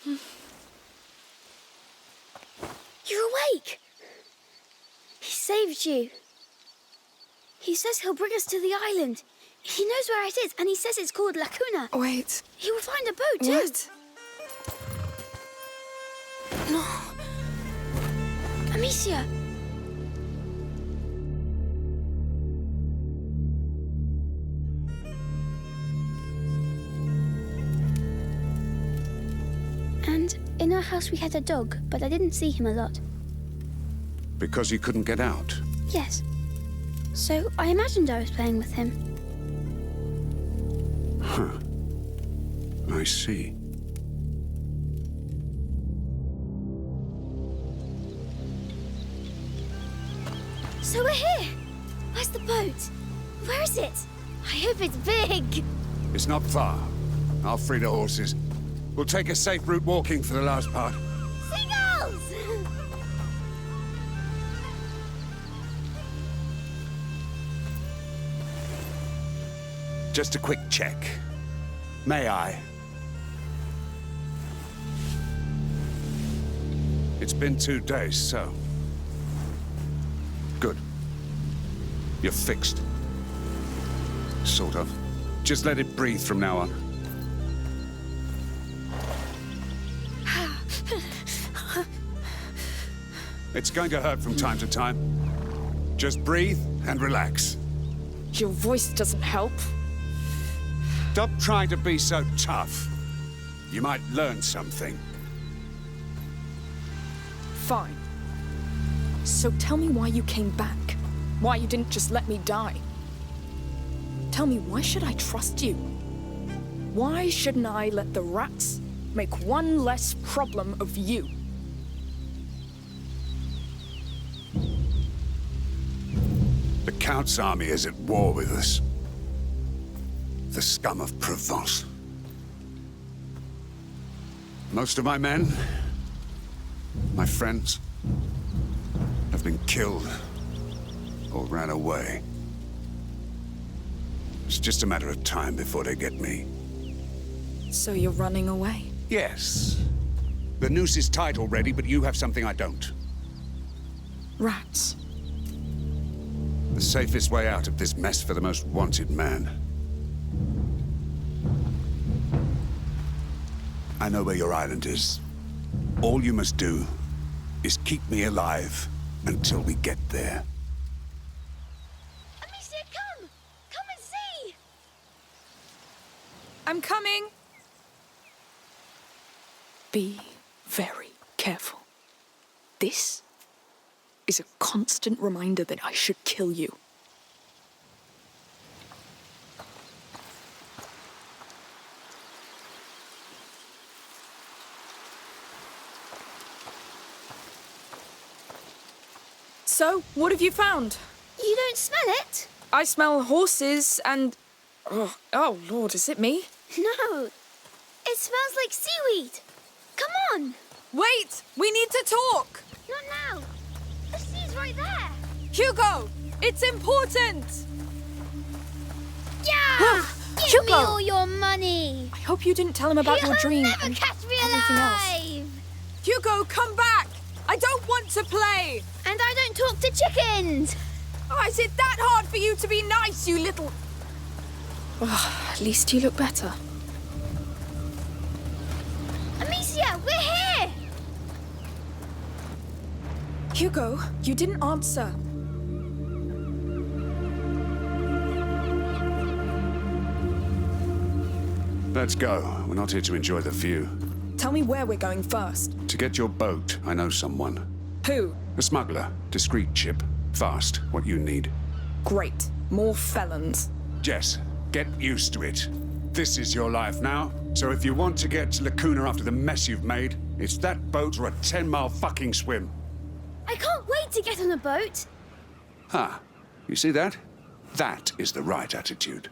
You're awake! He saved you. He says he'll bring us to the island. He knows where it is, and he says it's called Lacuna. Wait. He will find a boat, too. What? No. Amicia! And in our house we had a dog, but I didn't see him a lot. Because he couldn't get out? Yes. So I imagined I was playing with him. Huh. I see. So we're here! Where's the boat? Where is it? I hope it's big! It's not far. I'll free the horses. We'll take a safe route walking for the last part. Seagulls! Just a quick check. May I? It's been 2 days, so... Good. You're fixed. Sort of. Just let it breathe from now on. It's going to hurt from time to time. Just breathe and relax. Your voice doesn't help. Stop trying to be so tough. You might learn something. Fine. So tell me why you came back. Why you didn't just let me die. Tell me, why should I trust you? Why shouldn't I let the rats make one less problem of you? The Count's army is at war with us. The scum of Provence. Most of my men, my friends, have been killed or ran away. It's just a matter of time before they get me. So you're running away? Yes. The noose is tight already, but you have something I don't. Rats. The safest way out of this mess for the most wanted man. I know where your island is. All you must do is keep me alive until we get there. Amicia, come! Come and see! I'm coming! Be very careful. This is a constant reminder that I should kill you. So, what have you found? You don't smell it? I smell horses and... Oh, Lord, is it me? No. It smells like seaweed. Come on. Wait! We need to talk! Not now. The sea's right there. Hugo! It's important! Yeah! Give Hugo! me all your money. I hope you didn't tell him about You'll your dream never and catch me everything else. alive. Hugo, come back! I don't want to play! And I don't talk to chickens. Oh, is it that hard for you to be nice, you little... Oh, at least you look better. Amicia, we're here. Hugo, you didn't answer. Let's go. We're not here to enjoy the view. Tell me where we're going first. To get your boat, I know someone. Who? A smuggler. Discreet ship. Fast. What you need. Great. More felons. Jess, get used to it. This is your life now. So if you want to get to Lacuna after the mess you've made, it's that boat or a 10-mile fucking swim. I can't wait to get on a boat. Huh. You see that? That is the right attitude.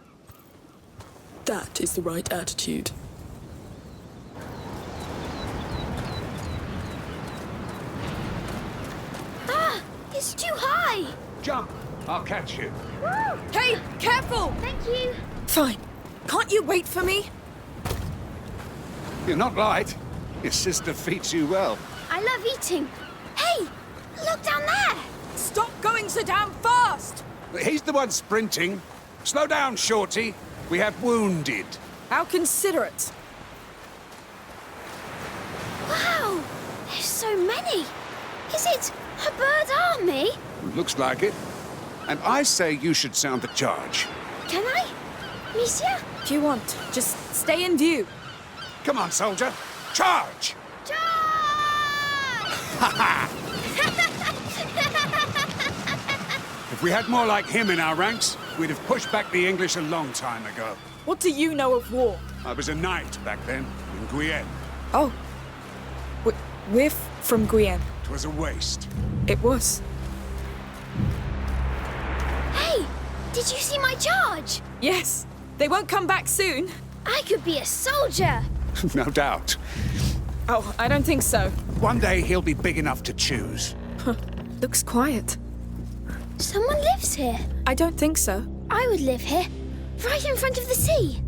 That is the right attitude. Ah, it's too high. Jump! I'll catch you. Woo! Hey, careful! Thank you. Fine. Can't you wait for me? You're not light. Your sister feeds you well. I love eating. Hey, look down there. Stop going so damn fast! He's the one sprinting. Slow down, Shorty. We have wounded. How considerate. Wow, there's so many. Is it a bird army? Looks like it. And I say you should sound the charge. Can I? Amicia? If you want, just stay in view. Come on, soldier. Charge! Charge! Ha ha! If we had more like him in our ranks, we'd have pushed back the English a long time ago. What do you know of war? I was a knight back then, in Guyenne. Oh. We're from Guyenne. It was a waste. It was. Hey, did you see my charge? Yes. They won't come back soon. I could be a soldier. No doubt. Oh, I don't think so. One day he'll be big enough to choose. Looks quiet. Someone lives here. I don't think so. I would live here, right in front of the sea.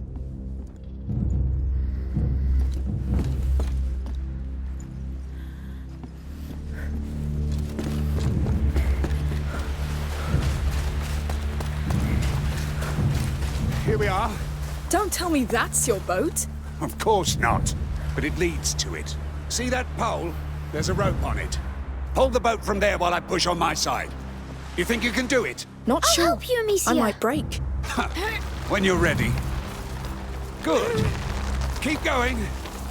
Here we are. Don't tell me that's your boat. Of course not. But it leads to it. See that pole? There's a rope on it. Hold the boat from there while I push on my side. You think you can do it? Not I'll sure. help you, Amicia. I might break. When you're ready. Good. Keep going.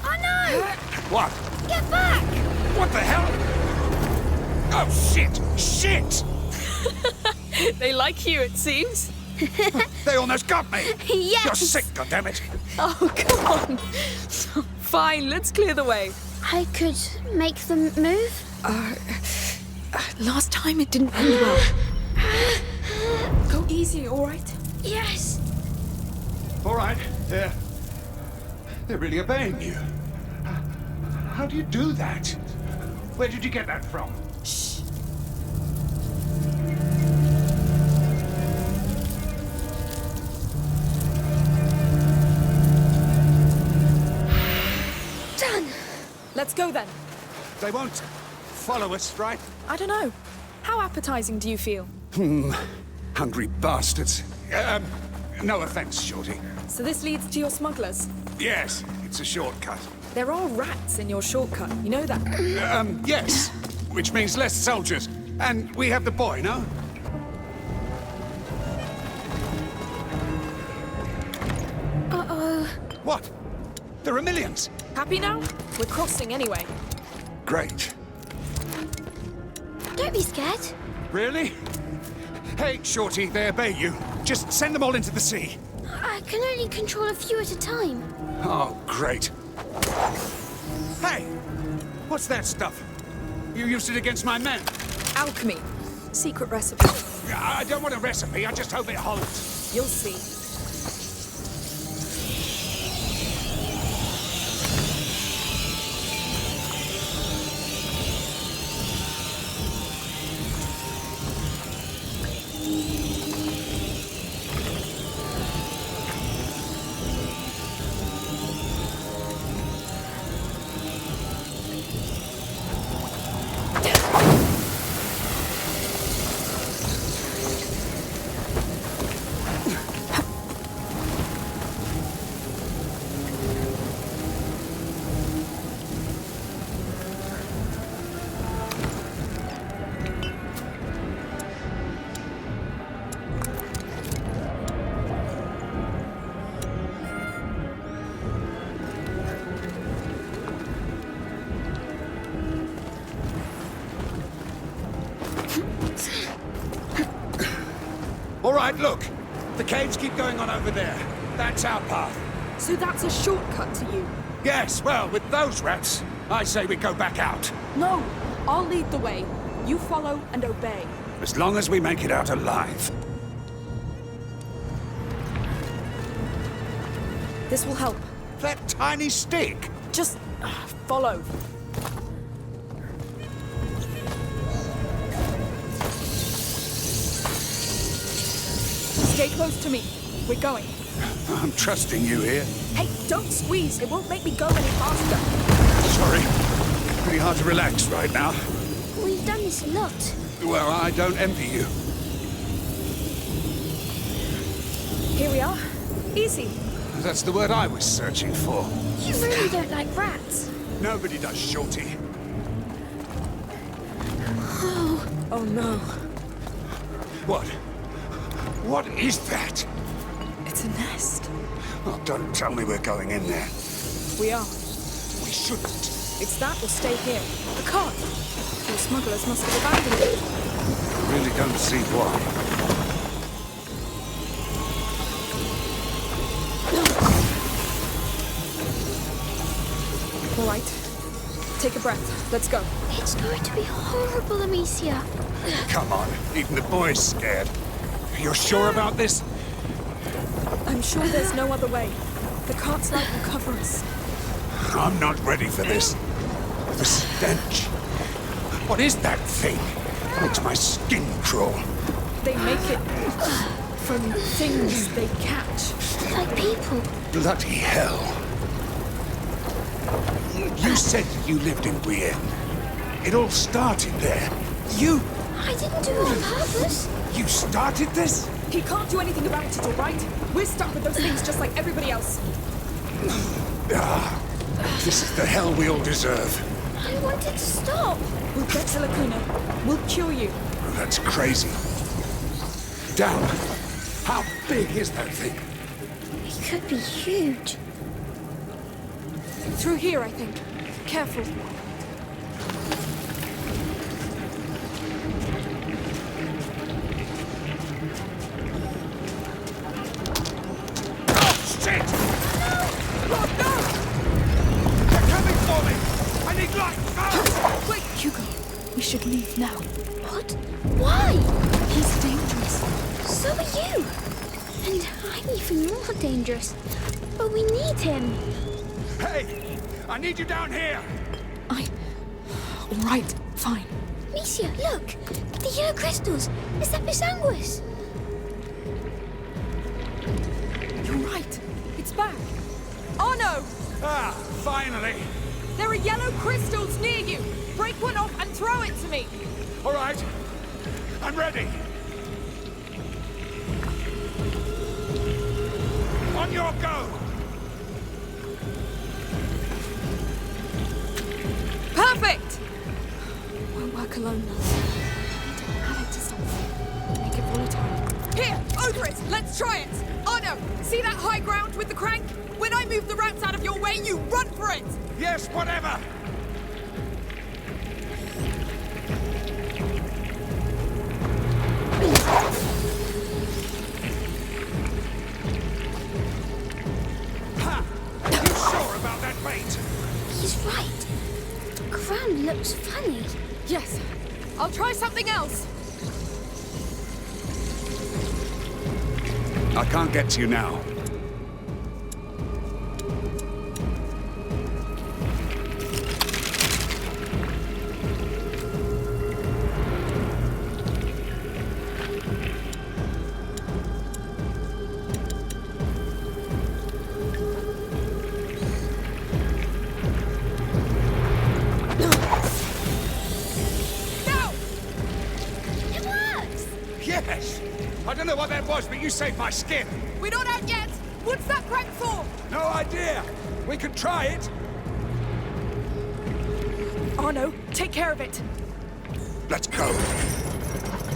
Oh no! What? Get back! What the hell? Oh, shit! Shit! They like you, it seems. They almost got me! Yes! You're sick, goddammit! Oh, come on. Fine, let's clear the way. I could make them move. Last time it didn't end well. Go easy, all right? Yes. All right, they're really obeying you. How do you do that? Where did you get that from? Shh. Done. Let's go then. They won't follow us, right? I don't know. How appetizing do you feel? Hungry bastards. No offense, Shorty. So this leads to your smugglers. Yes, it's a shortcut. There are rats in your shortcut, you know that? Yes, which means less soldiers. And we have the boy, no? Uh-oh. What? There are millions. Happy now? We're crossing anyway. Great. Don't be scared. Really? Hey, Shorty, they obey you. Just send them all into the sea. I can only control a few at a time. Oh, great. Hey! What's that stuff? You used it against my men. Alchemy. Secret recipe. I don't want a recipe, I just hope it holds. You'll see. All right, look. The caves keep going on over there. That's our path. So that's a shortcut to you? Yes, well, with those rats, I say we go back out. No, I'll lead the way. You follow and obey. As long as we make it out alive. This will help. That tiny stick. Just follow. Stay close to me. We're going. I'm trusting you here. Hey, don't squeeze. It won't make me go any faster. Sorry. Pretty hard to relax right now. We've done this a lot. Well, I don't envy you. Here we are. Easy. That's the word I was searching for. You really don't like rats. Nobody does, Shorty. Oh no. What? What is that? It's a nest. Oh, don't tell me we're going in there. We are. We shouldn't. It's that or stay here. I can't. The smugglers must have abandoned it. I really don't see why. All right. Take a breath. Let's go. It's going to be horrible, Amicia. Come on, even the boy's scared. You're sure about this? I'm sure there's no other way. The cart's light will cover us. I'm not ready for this. The stench. What is that thing? It makes my skin crawl. They make it from things they catch. Like people. Bloody hell. You said you lived in Brienne. It all started there. You I didn't do it on purpose. started this? He can't do anything about it, all right? We're stuck with those things just like everybody else. This is the hell we all deserve. I wanted to stop. We'll get to Lacuna. We'll cure you. That's crazy. Down. How big is that thing? It could be huge. Through here, I think. Careful. Oh, shit! Oh, no! They're coming for me! I need light! Ah! Wait, Hugo. We should leave now. What? Why? He's dangerous. So are you. And I'm even more dangerous. But we need him. Hey! I need you down here! All right, fine. Amicia, look! The yellow crystals! It's the Pisanguis! You're right. It's back. Oh no! Ah, finally! There are yellow crystals near you. Break one off and throw it to me. All right. I'm ready. On your go! Perfect! Won't work alone now. I need to add it to something. Make it volatile. Here, Odorous, let's try it! Oh no! See that high ground with the crank? When I move the rats out of your way, you run for it! Yes, whatever! Ha! Are you sure about that bait? He's right. The ground looks funny. Yes. I'll try something else. I can't get to you now. Yes! I don't know what that was, but you saved my skin. We're not out yet! What's that crank for? No idea. We could try it. Arno, take care of it. Let's go.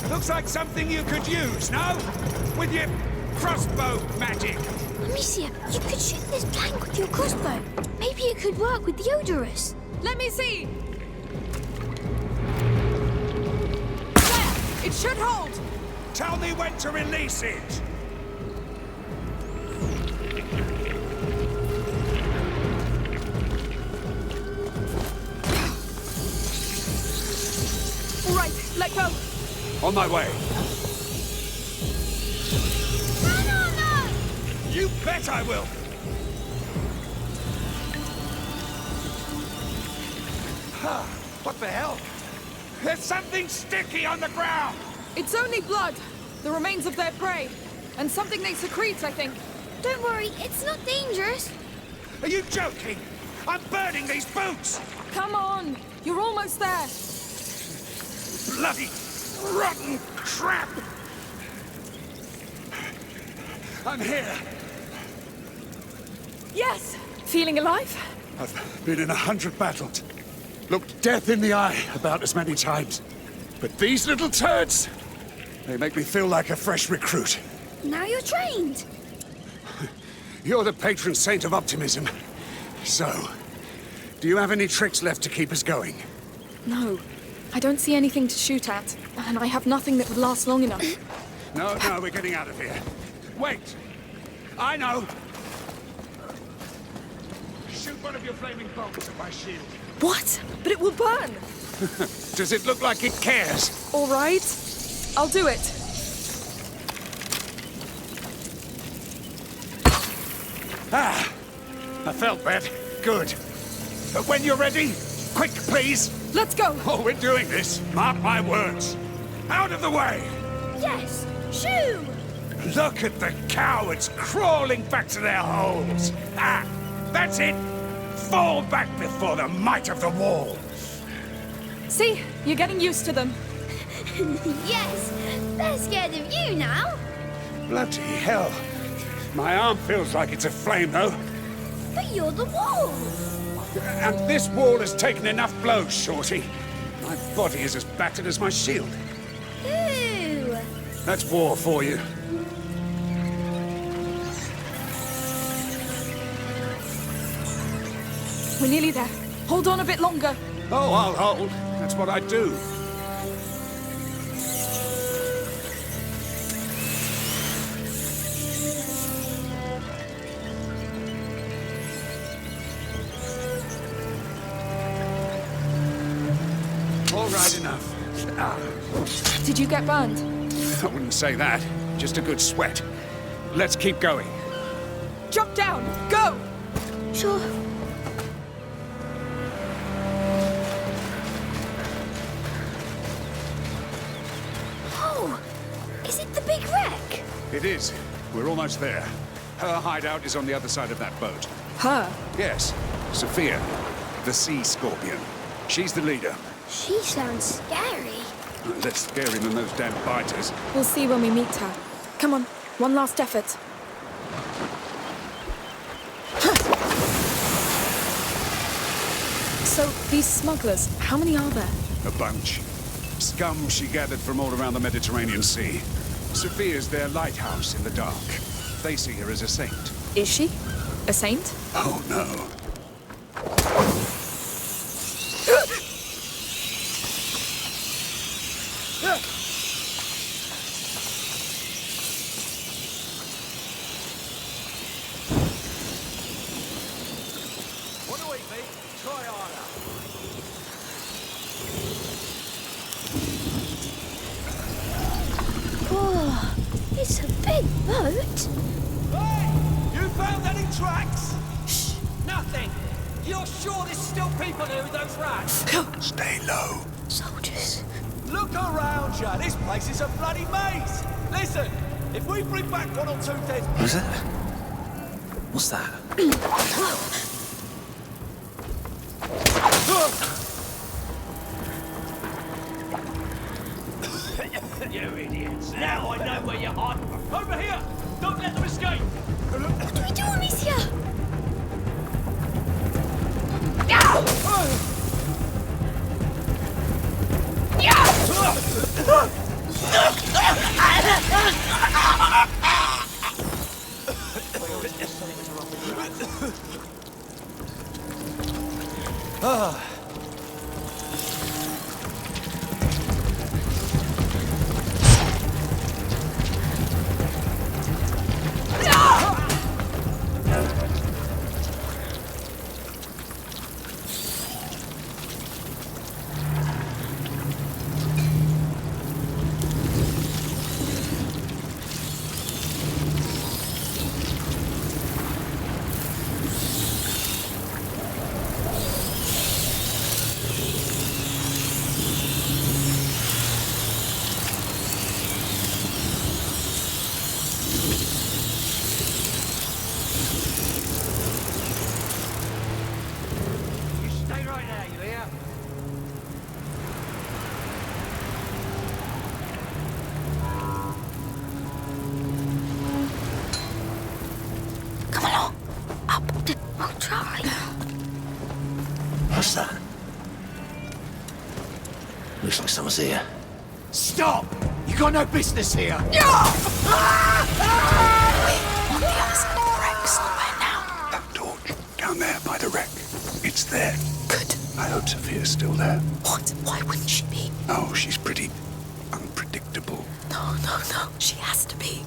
Looks like something you could use, no? With your crossbow magic. Amicia, you could shoot this plank with your crossbow. Maybe it could work with the odorous. Let me see. There! It should hold. Tell me when to release it. All right, let go. On my way. Run, Arno! You bet I will. What the hell? There's something sticky on the ground. It's only blood. The remains of their prey. And something they secrete, I think. Don't worry, it's not dangerous. Are you joking? I'm burning these boots! Come on! You're almost there! Bloody rotten crap! I'm here. Yes! Feeling alive? I've been in 100 battles. Looked death in the eye about as many times. But these little turds, they make me feel like a fresh recruit. Now you're trained. You're the patron saint of optimism. So, do you have any tricks left to keep us going? No. I don't see anything to shoot at, and I have nothing that would last long enough. No, we're getting out of here. Wait! I know! Shoot one of your flaming bolts at my shield. What? But it will burn! Does it look like it cares? All right. I'll do it. I felt that. Good. But when you're ready, quick, please. Let's go! Oh, we're doing this. Mark my words. Out of the way! Yes, shoo! Look at the cowards crawling back to their holes. That's it. Fall back before the might of the wall. See? You're getting used to them. Yes, they're scared of you now. Bloody hell. My arm feels like it's aflame, though. But you're the wall. And this wall has taken enough blows, Shorty. My body is as battered as my shield. Ooh. That's war for you. We're nearly there. Hold on a bit longer. Oh, I'll hold. That's what I do. All right, enough. Did you get burned? I wouldn't say that. Just a good sweat. Let's keep going. Jump down! Go! Sure. Oh, is it the big wreck? It is. We're almost there. Her hideout is on the other side of that boat. Her? Yes, Sophia, the sea scorpion. She's the leader. She sounds scary. Less scary than those damn biters. We'll see when we meet her. Come on, one last effort. So, these smugglers, how many are there? A bunch. Scum she gathered from all around the Mediterranean Sea. Sophia's their lighthouse in the dark. They see her as a saint. Is she? A saint? Oh, no. What do we be? Try harder. Oh, it's a big boat. Hey! You found any tracks? Shh! Nothing! You're sure there's still people here with those rats? Stay low. Soldiers. Look around you! This place is a bloody maze! Listen! If we bring back one or two dead... What's that? What's that? You idiots! Now I know where you're hiding. Over here! Don't let them escape! What do we do, Amicia? What's that? Looks like someone's here. Stop! You got no business here! On the other side of the wreck somewhere now. That torch, down there by the wreck. It's there. Good. I hope Sophia's still there. What? Why wouldn't she be? Oh, she's pretty unpredictable. No. She has to be.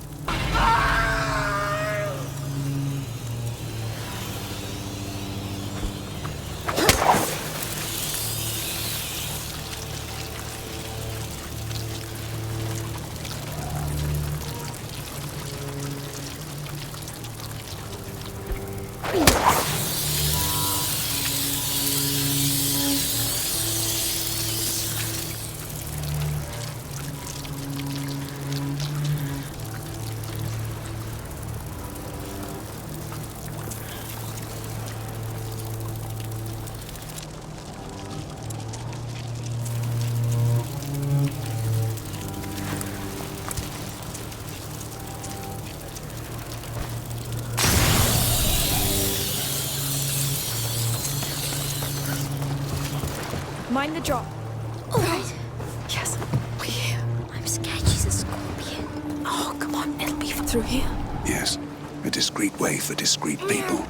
Mind the drop. All right. Yes, we're here. I'm scared she's a scorpion. Oh, come on, it'll be through here. Yes, a discreet way for discreet people.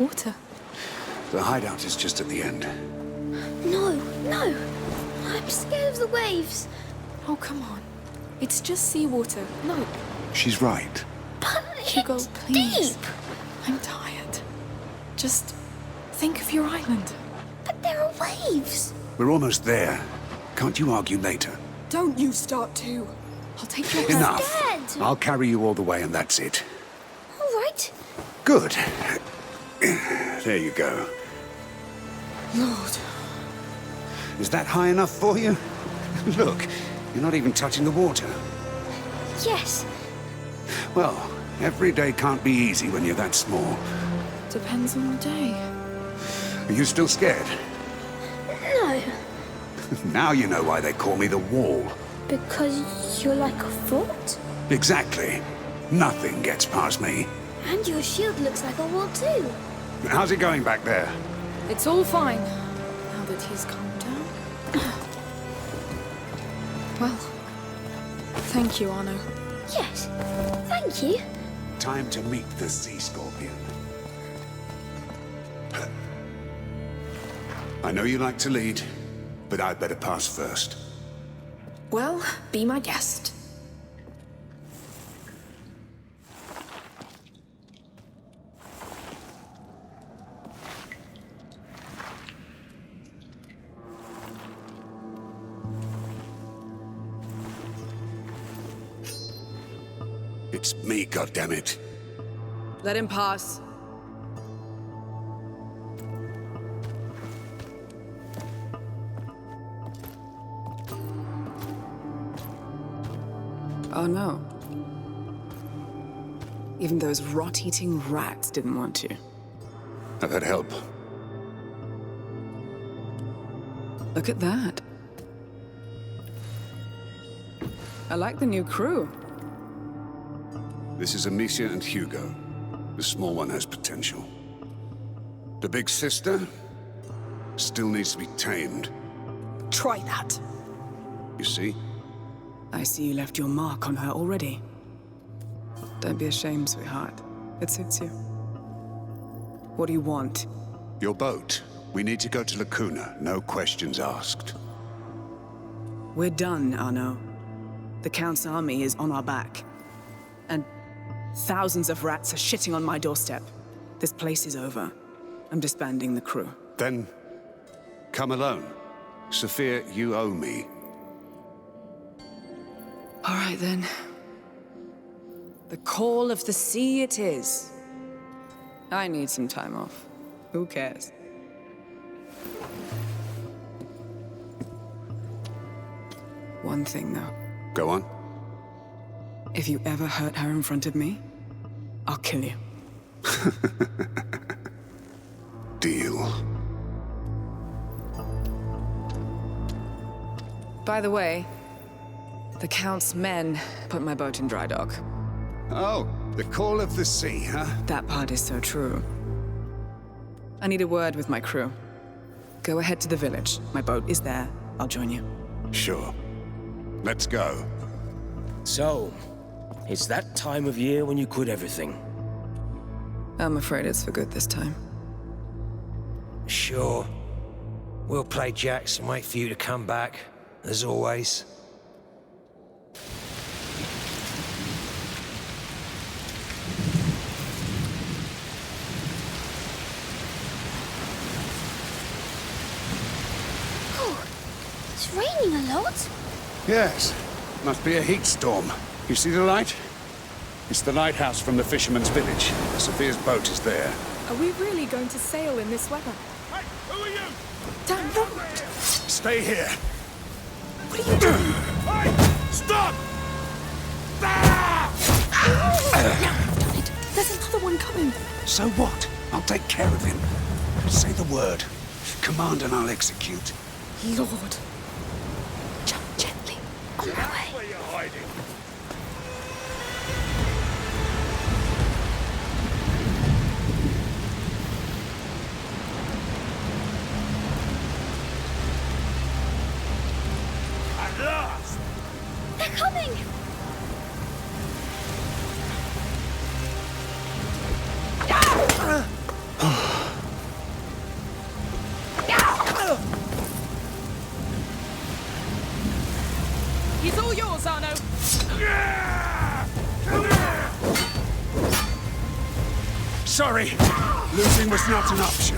Water. The hideout is just at the end. No. I'm scared of the waves. Oh, come on. It's just seawater. No, She's right. But Hugo, it's please. deep. I'm tired. Just think of your island. But there are waves. We're almost there. Can't you argue later? Don't you start too. I'll take your hand. Enough. scared. I'll carry you all the way and that's it. All right. Good. There you go. Lord. Is that high enough for you? Look, you're not even touching the water. Yes. Well, every day can't be easy when you're that small. Depends on the day. Are you still scared? No. Now you know why they call me the Wall. Because you're like a fort? Exactly. Nothing gets past me. And your shield looks like a wall too. How's it going back there? It's all fine. Now that he's calmed down. Well, thank you, Arno. Yes. Thank you. Time to meet the sea scorpion. I know you like to lead, but I'd better pass first. Well, be my guest. It's me, goddammit. Let him pass. Oh no. Even those rot-eating rats didn't want to. I've had help. Look at that. I like the new crew. This is Amicia and Hugo. The small one has potential. The big sister still needs to be tamed. Try that. You see? I see you left your mark on her already. Don't be ashamed, sweetheart. It suits you. What do you want? Your boat. We need to go to Lacuna. No questions asked. We're done, Arno. The Count's army is on our back. And thousands of rats are shitting on my doorstep. This place is over. I'm disbanding the crew. Then, come alone. Sophia, you owe me. All right, then. The call of the sea it is. I need some time off. Who cares? One thing, though. Go on. If you ever hurt her in front of me, I'll kill you. Deal. By the way, The Count's men put my boat in dry dock. Oh, the call of the sea, huh? That part is so true. I need a word with my crew. Go ahead to the village. My boat is there. I'll join you. Sure. Let's go. So, it's that time of year when you quit everything. I'm afraid it's for good this time. Sure. We'll play jacks and wait for you to come back, as always. Oh, it's raining a lot. Yes. Must be a heat storm. You see the light? It's the lighthouse from the fisherman's village. Sophia's boat is there. Are we really going to sail in this weather? Hey, who are you? Damn right! Stay here. What are you doing? Hey! Stop! Damn it! There's another one coming. So what? I'll take care of him. Say the word. Command and I'll execute. Lord. Jump gently. On my way. Where you hiding? At last! They're coming! He's all yours, Arno. Sorry, losing was not an option.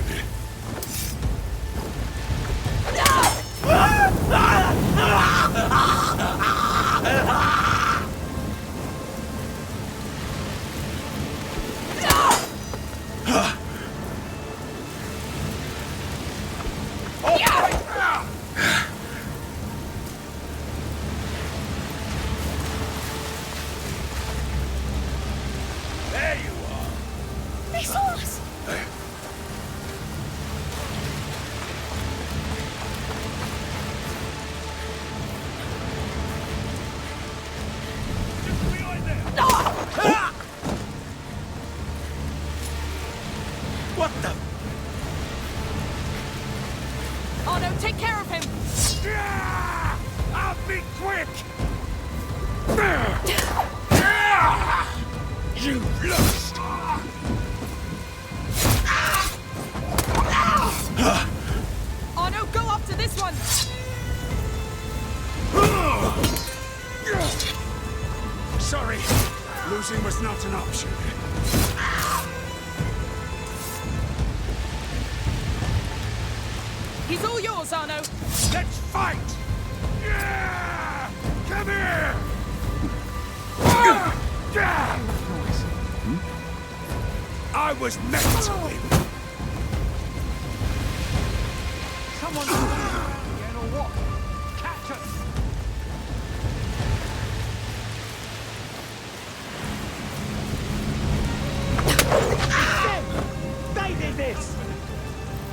There you are. They saw us! Just behind there. What the? Arno, take care of him. I'll be quick. You lost. Arno, go after this one. Sorry, losing was not an option. He's all yours, Arno. Let's fight! Yeah! Come here! I was meant to win. Someone's again or what? Catch us! They did this!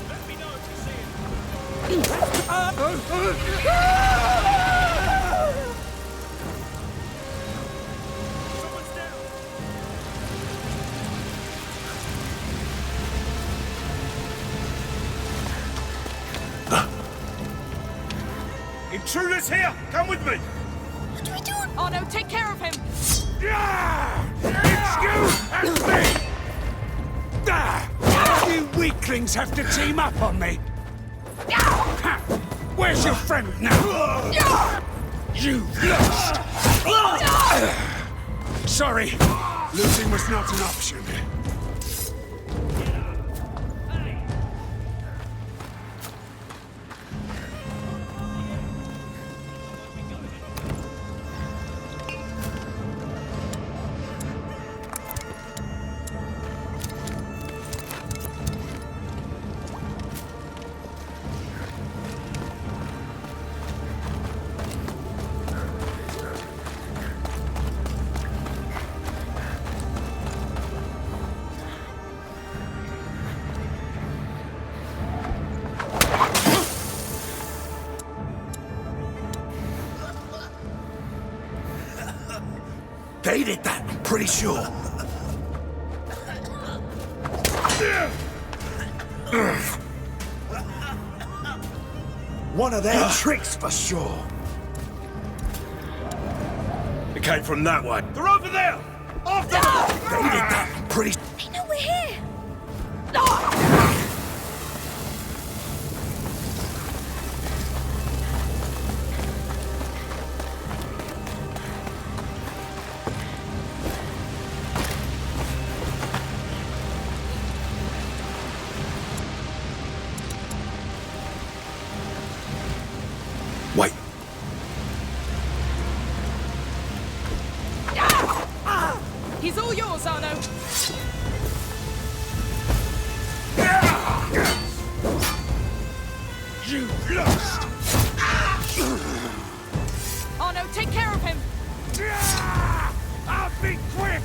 Let me know if you see it. Someone's down! Intruders here! Come with me! What do we do? Arno, take care of him. It's you and me! You weaklings have to team up on me! Where's your friend now? You've lost! Sorry, losing was not an option. They did that, I'm pretty sure. One of their tricks for sure. It came from that one. They're over there! Off them! They did that, I'm pretty. They know we're here. Wait. He's all yours, Arno. You lost! Arno, take care of him. I'll be quick!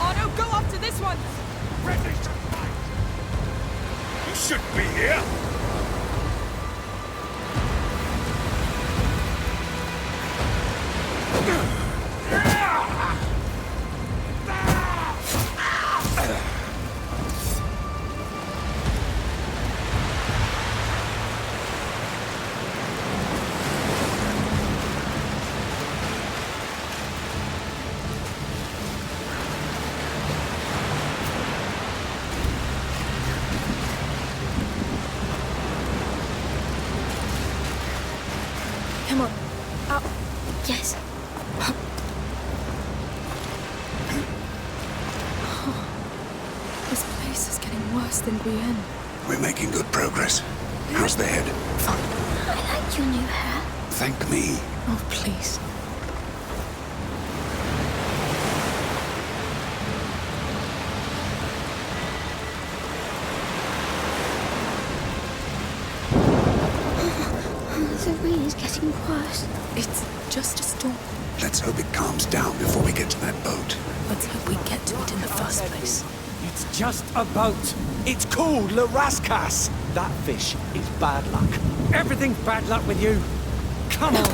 Arno, go after this one. Ready to fight! You shouldn't be here! Come on. Up. Yes. This place is getting worse than Brienne. We're making good progress. How's the head? I like your new hair. Thank me. Oh, please. The rain is getting worse. It's just a storm. Let's hope it calms down before we get to that boat. Let's hope we get to it in the first place. It's just a boat. It's called La Rascas. That fish is bad luck. Everything's bad luck with you. Come on.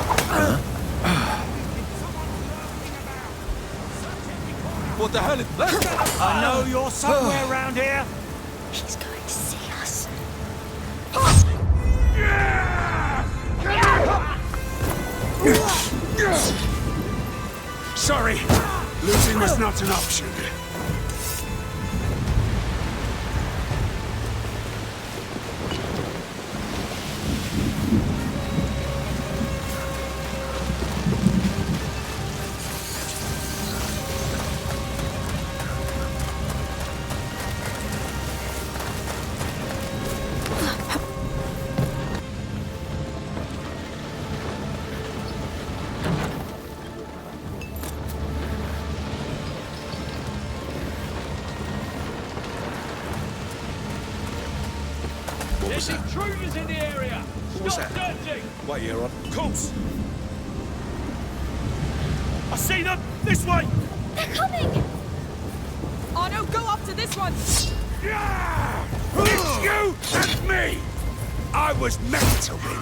What the hell is that? I know you're somewhere around here. He's going to see us. Sorry, losing was not an option. There's intruders in the area. Stop searching. Wait here on. Course. I see them. This way. They're coming! Arno, go after this one. Yeah! It's you and me! I was meant to win.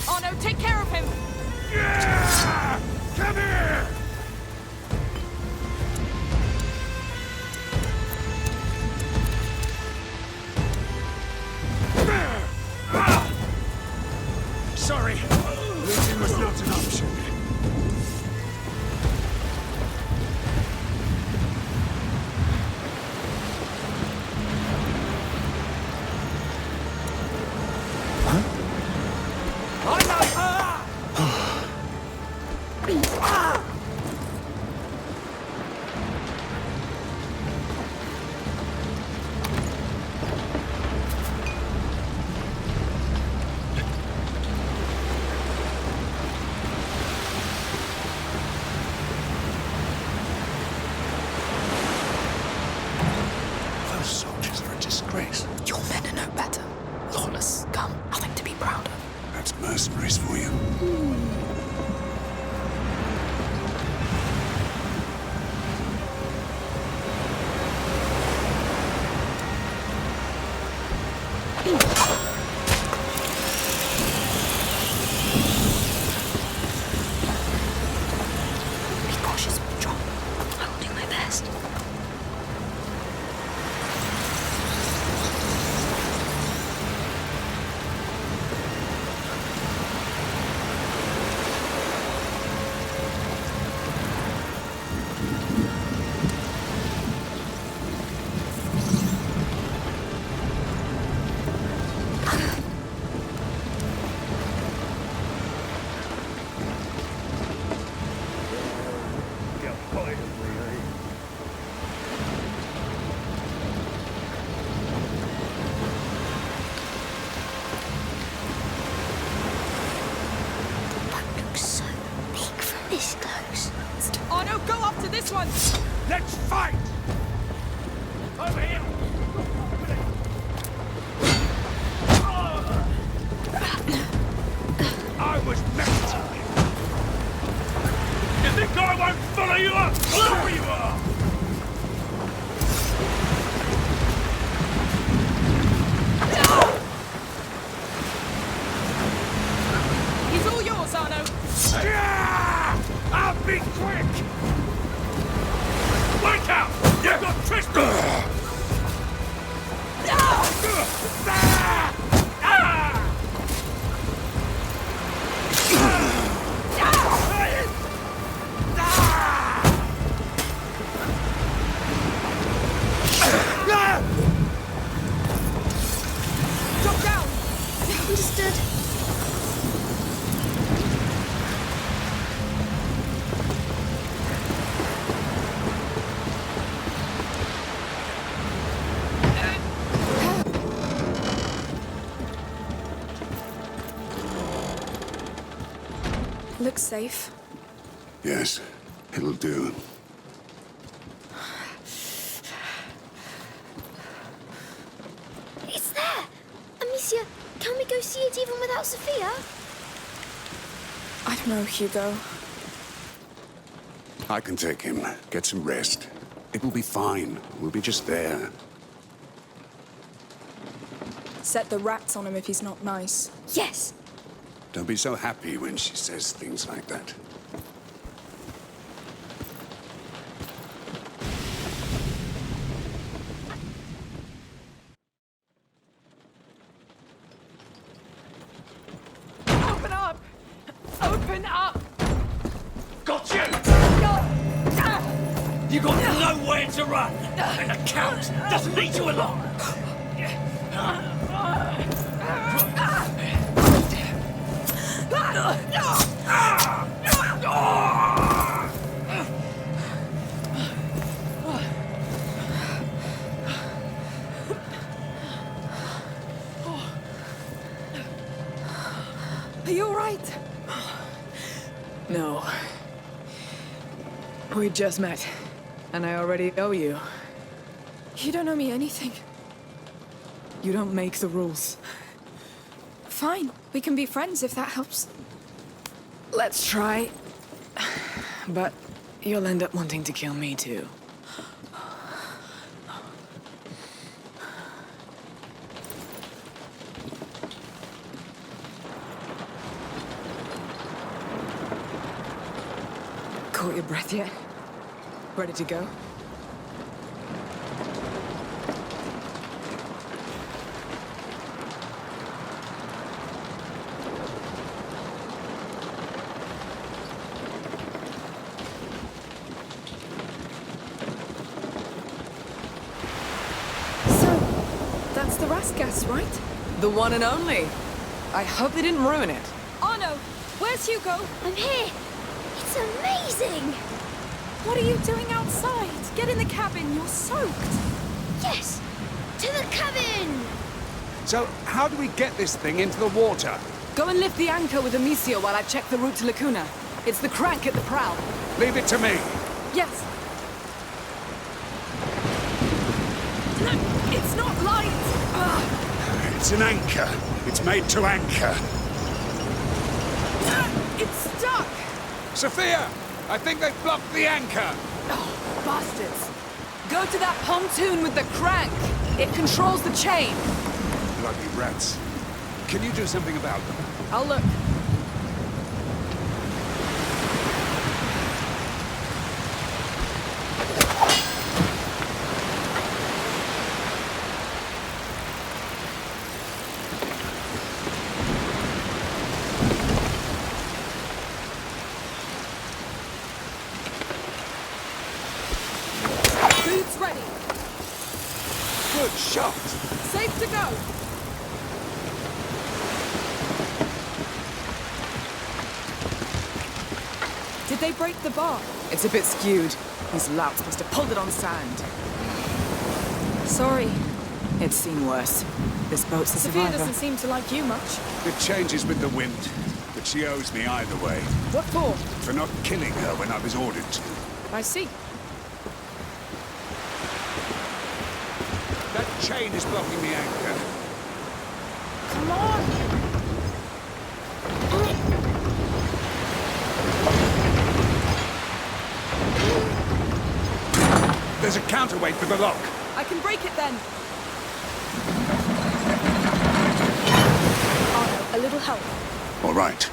Arno, take care of him. Yeah! Come here! Sorry, losing was not an option. Those soldiers are a disgrace. Your men are no better. Lawless scum. Nothing to be proud of. That's mercenaries for you. one! Let's fight! Over here! I was messing with you. You think I won't follow you up? There you are! He's all yours, Arno! Yeah! I'll be quick! Wake out! You've got Tristan! Drop down! Understood. Looks safe. Yes, it'll do. It's there! Amicia, can we go see it even without Sophia? I don't know, Hugo. I can take him. Get some rest. It will be fine. We'll be just there. Set the rats on him if he's not nice. Yes! Don't be so happy when she says things like that. Open up! Open up! Got you! You got nowhere to run, and the Count doesn't need you along. Are you alright? No. We just met, and I already owe you. You don't owe me anything. You don't make the rules. Fine, we can be friends if that helps. Let's try. But you'll end up wanting to kill me too. Caught your breath yet? Ready to go? That's the Raskas, right? The one and only. I hope they didn't ruin it. Arno, where's Hugo? I'm here! It's amazing! What are you doing outside? Get in the cabin, you're soaked. Yes! To the cabin! So, how do we get this thing into the water? Go and lift the anchor with Amicia while I check the route to Lacuna. It's the crank at the prow. Leave it to me. Yes. No, it's not light. It's an anchor. It's made to anchor. It's stuck. Sophia! I think they've blocked the anchor. Oh, bastards. Go to that pontoon with the crank. It controls the chain. Bloody rats. Can you do something about them? I'll look. Boots ready. Good shot. Safe to go. Did they break the bar? It's a bit skewed. These louts must have pulled it on sand. Sorry. It's seen worse. This boat's a Sophia survivor. doesn't seem to like you much. It changes with the wind, but she owes me either way. What for? For not killing her when I was ordered to. I see. chain is blocking the anchor. Come on! There's a counterweight for the lock. I can break it then. Arno, a little help. All right.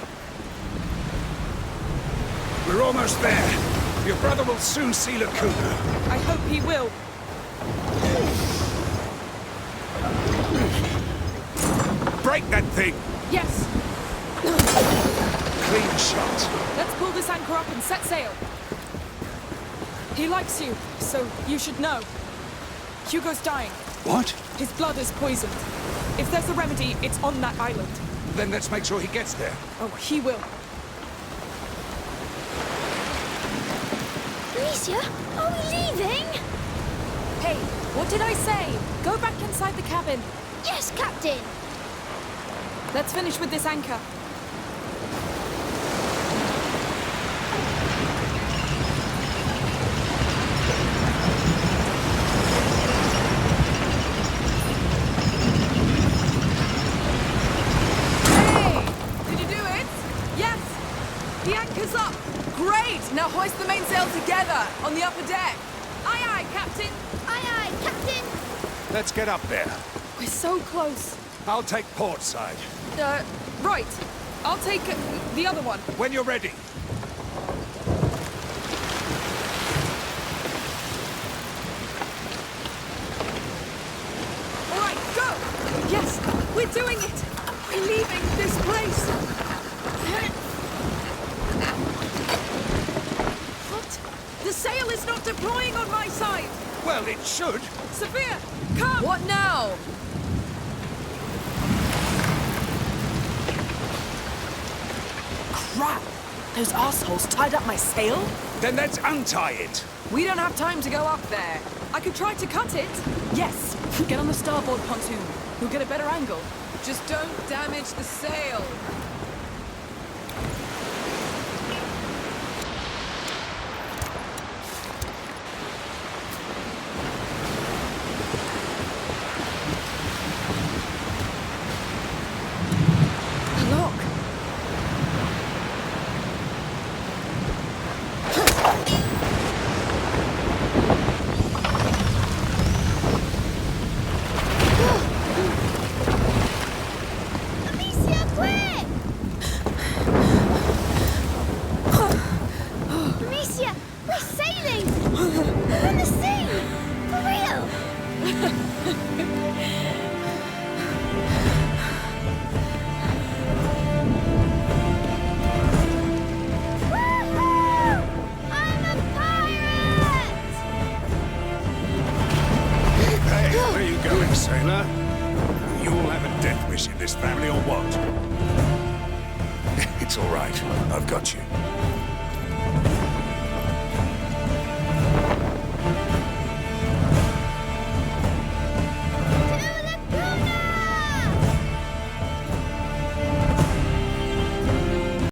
We're almost there. Your brother will soon see Lacuna. I hope he will. Break that thing! Yes! Clean shot. Let's pull this anchor up and set sail. He likes you, so you should know. Hugo's dying. What? His blood is poisoned. If there's a remedy, it's on that island. Then let's make sure he gets there. Oh, he will. Amicia, are we leaving? Hey, what did I say? Go back inside the cabin. Yes, Captain. Let's finish with this anchor. Now hoist the mainsail together on the upper deck. Aye, aye, Captain. Aye, aye, Captain. Let's get up there. We're so close. I'll take port side. Right. I'll take the other one. When you're ready. All right, go! Yes, we're doing it. We're leaving this place. The sail is not deploying on my side! Well, it should. Sophia, come! What now? Crap! Those assholes tied up my sail? Then let's untie it. We don't have time to go up there. I could try to cut it. Yes, get on the starboard pontoon. You'll get a better angle. Just don't damage the sail. Sailor. You all have a death wish in this family, or what? It's all right. I've got you.